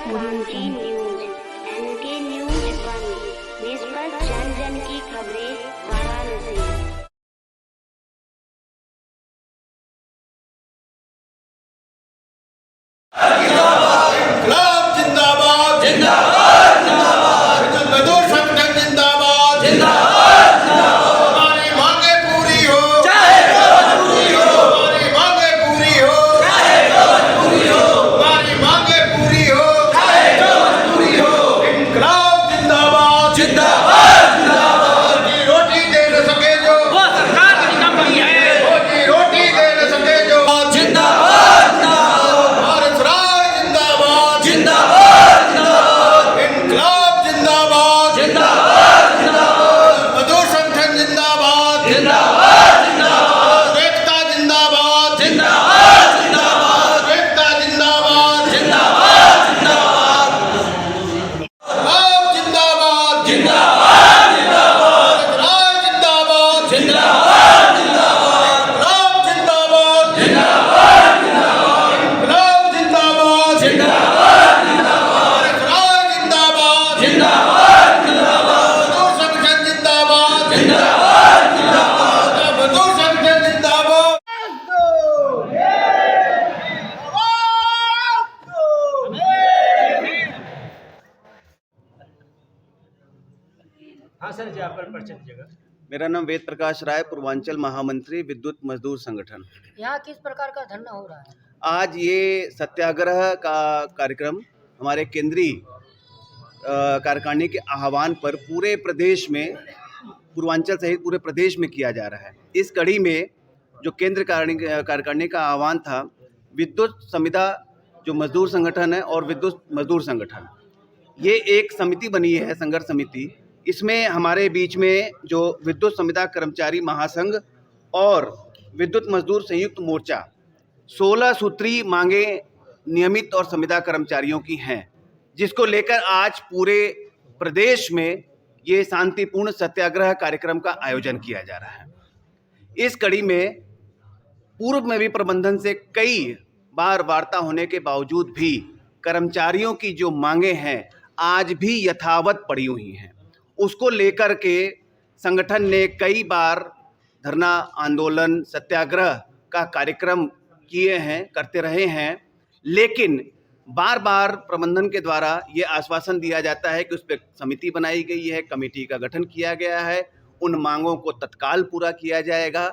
वांची news, N K news 1, निष्पक्ष जन जन की खबरें वाराणसी। जिंदाबाद जिंदाबाद जिंदाबाद मजदूर संगठन जिंदाबाद जिंदाबाद हमारी मांगे पूरी हो, चाहे पूरी हो, हमारी मांगे पूरी हो, चाहे पूरी हो, हमारी मांगे पूरी हो, चाहे पूरी हो। इंकलाब जिंदाबाद जिंदाबाद जिंदाबाद की रोटी दे न सके जो वो सरकार की कंपनी है, वो की रोटी दे न सके जो जिंदाबाद भारत राज जिंदाबाद जिंदाबाद जिंदाबाद इंकलाब जिंदाबाद जिंदाबाद जिंदाबाद मजदूर संगठन जिंदाबाद जिंदाबाद जिंदाबाद एकता जिंदाबाद जिंदाबाद जिंदाबाद एकता जिंदाबाद जिंदाबाद जिंदाबाद जिंदाबाद जिंदाबाद जिंदाबाद राज जिंदाबाद जिंदाबाद जिंदाबाद राज जिंदाबाद जिंदाबाद इंकलाब जिंदाबाद जिंदाबाद जिंदाबाद राज जिंदाबाद जिंदाबाद जिंदाबाद मजदूर संगठन जिंदाबाद जिंदाबाद जिंदाबाद मजदूर संगठन जिंदाबाद हाँ सर जी, आपका परिचय दीजिएगा। मेरा नाम वेद प्रकाश राय, पूर्वांचल महामंत्री विद्युत मजदूर संगठन। यहाँ किस प्रकार का धरना हो रहा है? आज ये सत्याग्रह का कार्यक्रम हमारे केंद्रीय कार्यकारिणी के आह्वान पर पूरे प्रदेश में, पूर्वांचल सहित पूरे प्रदेश में किया जा रहा है। इस कड़ी में जो केंद्र कार्यकारिणी का आह्वान था, विद्युत संविदा जो मजदूर संगठन है और विद्युत मजदूर संगठन, ये एक समिति बनी है, संघर्ष समिति। इसमें हमारे बीच में जो विद्युत संविदा कर्मचारी महासंघ और विद्युत मजदूर संयुक्त मोर्चा 16 सूत्री मांगे नियमित और संविदा कर्मचारियों की हैं, जिसको लेकर आज पूरे प्रदेश में ये शांतिपूर्ण सत्याग्रह कार्यक्रम का आयोजन किया जा रहा है। इस कड़ी में पूर्व में भी प्रबंधन से कई बार वार्ता होने के बावजूद भी कर्मचारियों की जो मांगे हैं आज भी यथावत पड़ी हुई हैं। उसको लेकर के संगठन ने कई बार धरना, आंदोलन, सत्याग्रह का कार्यक्रम किए हैं, करते रहे हैं, लेकिन बार बार प्रबंधन के द्वारा ये आश्वासन दिया जाता है कि उस पर समिति बनाई गई है, कमेटी का गठन किया गया है, उन मांगों को तत्काल पूरा किया जाएगा।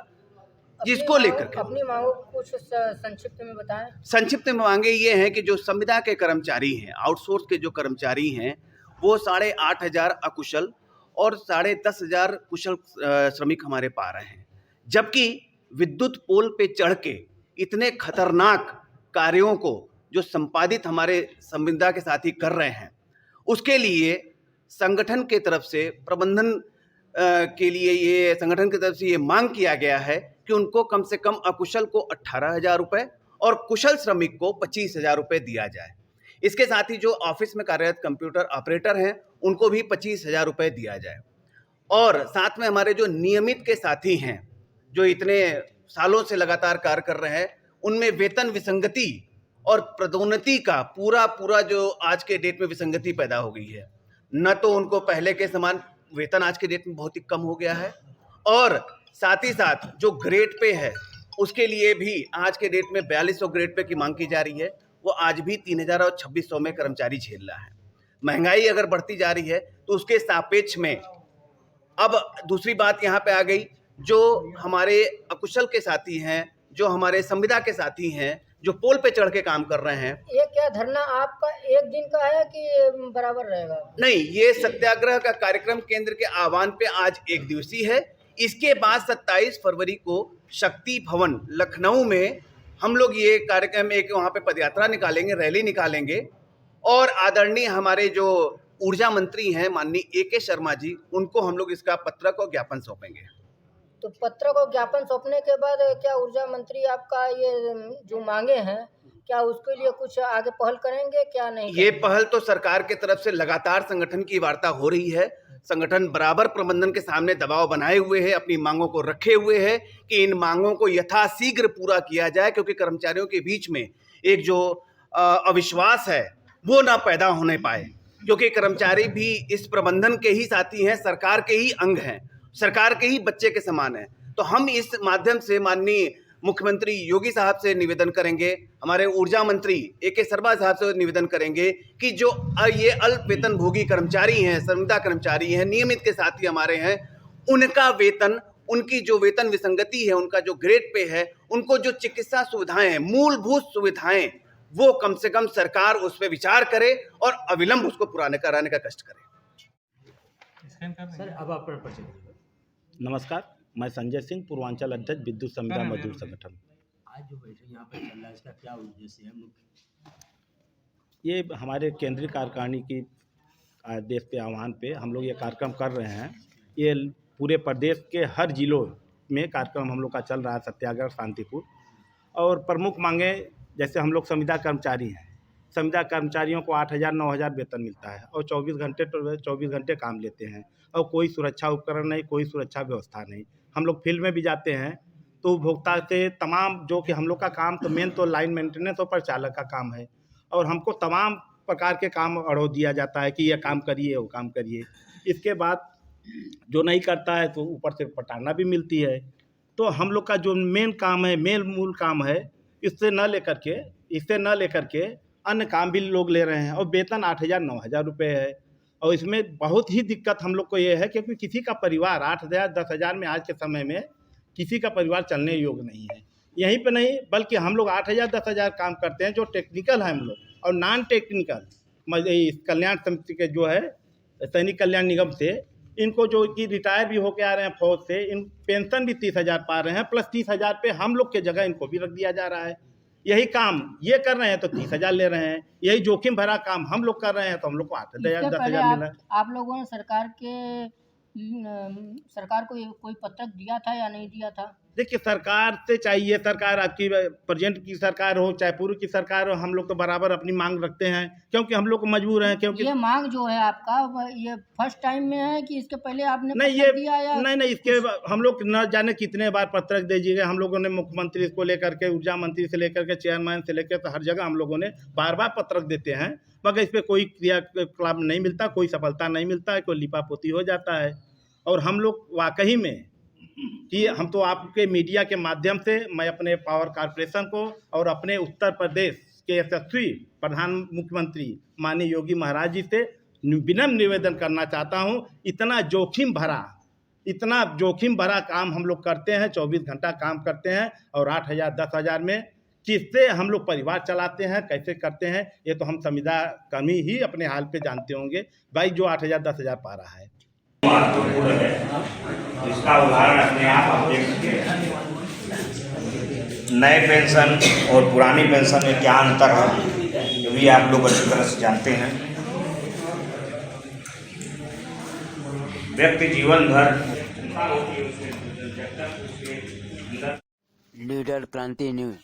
जिसको लेकर अपनी मांगों को कुछ संक्षिप्त में बताएं। संक्षिप्त में मांगे ये हैं कि जो संविदा के कर्मचारी हैं, आउटसोर्स के जो कर्मचारी हैं, वो 8,500 अकुशल और 10,500 कुशल श्रमिक हमारे पा रहे हैं, जबकि विद्युत पोल पे चढ़ के इतने खतरनाक कार्यों को जो संपादित हमारे संविदा के साथी कर रहे हैं, उसके लिए संगठन के तरफ से प्रबंधन के लिए ये संगठन की तरफ से ये मांग किया गया है कि उनको कम से कम अकुशल को 18,000 रुपये और कुशल श्रमिक को 25,000 रुपये दिया जाए। इसके साथ ही जो ऑफिस में कार्यरत कंप्यूटर ऑपरेटर हैं, उनको भी 25,000 रुपये दिया जाए। और साथ में हमारे जो नियमित के साथी हैं, जो इतने सालों से लगातार कार्य कर रहे हैं, उनमें वेतन विसंगति और पदोन्नति का पूरा जो आज के डेट में विसंगति पैदा हो गई है। न तो उनको पहले के समान वेतन आज के डेट में बहुत ही कम हो गया है, और साथ ही साथ जो ग्रेड पे है उसके लिए भी आज के डेट में 4200 ग्रेड पे की मांग की जा रही है, वो आज भी 3,000 और 2,600 में कर्मचारी झेल रहा है। महंगाई अगर बढ़ती जा रही है तो उसके सापेक्ष में अब दूसरी बात यहाँ पे आ गई, जो हमारे अकुशल के साथी हैं, जो हमारे संविदा के साथी हैं, जो पोल पे चढ़ के काम कर रहे हैं। ये क्या धरना आपका एक दिन का है कि बराबर रहेगा? नहीं, ये सत्याग्रह का कार्यक्रम केंद्र के आह्वान पे आज एक दिवसीय है। इसके बाद 27 फरवरी को शक्ति भवन लखनऊ में हम लोग ये कार्यक्रम, एक वहाँ पे पदयात्रा निकालेंगे, रैली निकालेंगे, और आदरणीय हमारे जो ऊर्जा मंत्री हैं माननीय AK शर्मा जी, उनको हम लोग इसका पत्रक और ज्ञापन सौंपेंगे। तो पत्रक और ज्ञापन सौंपने के बाद क्या ऊर्जा मंत्री आपका ये जो मांगे हैं, क्या उसके लिए कुछ आगे पहल करेंगे, क्या नहीं? ये पहल तो सरकार के तरफ से लगातार संगठन की वार्ता हो रही है। संगठन बराबर प्रबंधन के सामने दबाव बनाए हुए है, अपनी मांगों को रखे हुए है कि इन मांगों को यथाशीघ्र पूरा किया जाए, क्योंकि कर्मचारियों के बीच में एक जो अविश्वास है वो ना पैदा होने पाए, क्योंकि कर्मचारी भी इस प्रबंधन के ही साथी हैं, सरकार के ही अंग हैं, सरकार के ही बच्चे के समान हैं। तो हम इस माध्यम से माननीय मुख्यमंत्री योगी साहब से निवेदन करेंगे, हमारे ऊर्जा मंत्री ए.के. शर्मा साहब से निवेदन करेंगे कि जो ये अल्प वेतन भोगी कर्मचारी हैं, संविदा कर्मचारी हैं, नियमित के साथी हमारे हैं, उनका वेतन, उनकी जो वेतन विसंगति है, उनका जो ग्रेड पे है, उनको जो चिकित्सा सुविधाएं हैं, मूलभूत सुविधाएं, वो कम से कम सरकार उस पर विचार करे और अविलंब उसको पुराने कराने का कष्ट करे। सर अब आप परिचय दीजिए। नमस्कार, मैं संजय सिंह, पूर्वांचल अध्यक्ष विद्युत संविदा मजदूर संगठन। आज जो बैठक यहाँ पर चल रहा है इसका क्या उद्देश्य है मुख्य? ये हमारे केंद्रीय कार्यकारिणी की आदेश पे, आह्वान पे हम लोग ये कार्यक्रम कर रहे हैं। ये पूरे प्रदेश के हर जिलों में कार्यक्रम हम लोग का चल रहा है, सत्याग्रह, शांतिपूर्ण। और प्रमुख मांगे, जैसे हम लोग संविदा कर्मचारी हैं, संविदा कर्मचारियों को 8,000 9,000 वेतन मिलता है और 24 घंटे काम लेते हैं और कोई सुरक्षा उपकरण नहीं, कोई सुरक्षा व्यवस्था नहीं। हम लोग फील्ड में भी जाते हैं तो उपभोक्ता से तमाम, जो कि हम लोग का काम तो मेन तो लाइन मेंटेनेंस और परिचालक का काम है, और हमको तमाम प्रकार के काम अड़ो दिया जाता है कि ये काम करिए, वो काम करिए। इसके बाद जो नहीं करता है तो ऊपर से पटाना भी मिलती है। तो हम लोग का जो मेन काम है, मूल काम है, इससे न लेकर के अन्य काम भी लोग ले रहे हैं और वेतन 8,000 9,000 रुपये है। और इसमें बहुत ही दिक्कत हम लोग को ये है क्योंकि किसी का परिवार 8,000 10,000 में आज के समय में किसी का परिवार चलने योग्य नहीं है। यहीं पे नहीं, बल्कि हम लोग 8,000 10,000 काम करते हैं जो टेक्निकल है हम लोग, और नॉन टेक्निकल इस कल्याण समिति के जो है सैनिक कल्याण निगम से, इनको जो कि रिटायर भी होके आ रहे हैं फौज से, इन पेंशन भी 30,000 पा रहे हैं, प्लस 30,000 पे हम लोग के जगह इनको भी रख दिया जा रहा है। यही काम ये कर रहे हैं तो 30,000 ले रहे हैं। यही जोखिम भरा काम हम लोग कर रहे हैं तो हम लोग को 8,000 10,000 मिल रहा है। आप लोगों ने सरकार को कोई पत्रक दिया था या नहीं दिया था? देखिए, सरकार से चाहिए, सरकार आपकी प्रेजेंट की सरकार हो चाहे पूर्व की सरकार हो, हम लोग तो बराबर अपनी मांग रखते हैं क्योंकि हम लोग मजबूर हैं। क्योंकि ये मांग जो है आपका, ये फर्स्ट टाइम में है कि इसके पहले आपने नहीं, पत्रक दिया या? नहीं, इसके हम लोग न जाने कितने बार पत्रक दीजिएगा। हम लोगों ने मुख्यमंत्री को लेकर के, ऊर्जा मंत्री से लेकर के, चेयरमैन से लेकर तो हर जगह हम लोगों ने बार पत्रक देते हैं, मगर इस पर कोई क्रियाकलाप नहीं मिलता, कोई सफलता नहीं मिलता है, कोई लिपापोती हो जाता है। और हम लोग वाकई में कि हम तो आपके मीडिया के माध्यम से मैं अपने पावर कॉरपोरेशन को और अपने उत्तर प्रदेश के यशस्वी प्रधान मुख्यमंत्री माननीय योगी महाराज जी से विनम्र निवेदन करना चाहता हूं। इतना जोखिम भरा काम हम लोग करते हैं, 24 घंटा काम करते हैं और 8,000 10,000 में किससे हम लोग परिवार चलाते हैं, कैसे करते हैं, ये तो हम संविदा कर्मी ही अपने हाल पे जानते होंगे भाई, जो 8,000 10,000 पा रहा है। महत्वपूर्ण है, इसका उदाहरण अपने आप देख सकते हैं। नए पेंशन और पुरानी पेंशन में क्या अंतर है, ये भी आप लोग अच्छी तरह से जानते हैं। व्यक्ति जीवन भर लीडर क्रांति न्यूज।